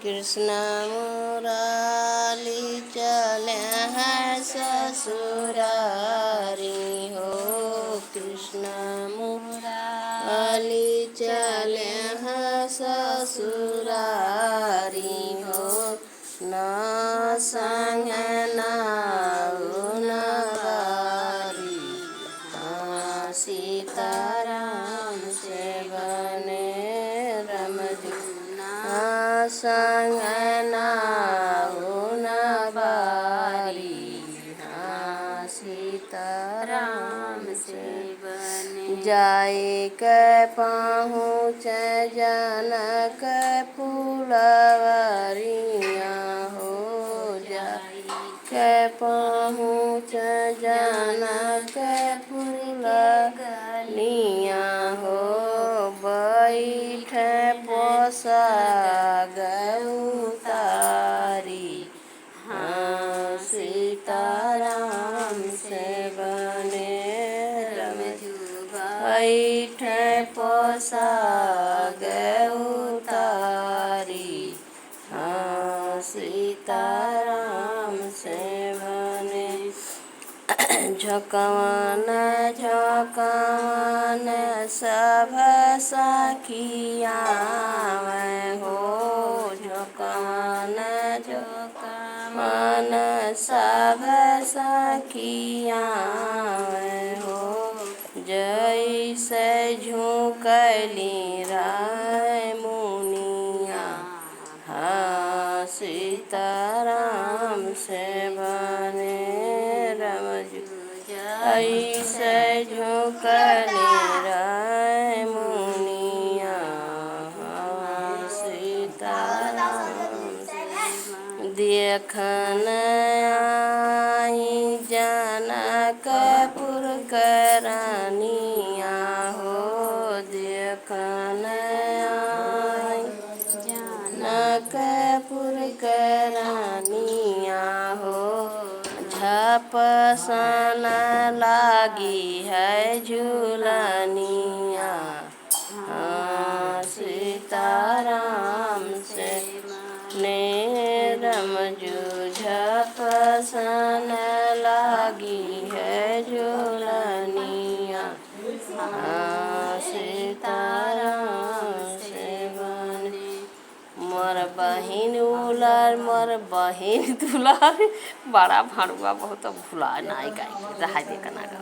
कृष्ण मुरारी चले हैं ससुरारी हो। कृष्ण मुरारी चले हैं ससुरारी हो। न संग न बारी सीताराम से बने रमजू संग न बारी सीताराम से बने। जाए के पहुँच जनक फुलवरिया हो। जाए के पहुँच जनक फुलवरिया हो। बैठे पोसाग उतारी सीताराम से बने रमजू। बैठे पोसाग उतारी सीताराम से बने। झकवन झकवन सब सखिया हो। झकवन झकवन सब सखिया हो। जैसे झुकली राय मुनिया सीताराम से बने रमजू। ऐसे झुकली राय मुनिया सीताराम से देखन आई जनकपुर करनिया हो। देखन आई जनकपुर करनिया हो। झपसन लागी है झूलनिया सीताराम से ने रमजू। झपसन लागी है झूलनिया सीताराम से बने। मोर बहिन उलर मोर बहिन दुलार बड़ा भाड़ुआ बहुत भुला नाई गाई रहा देखना गा।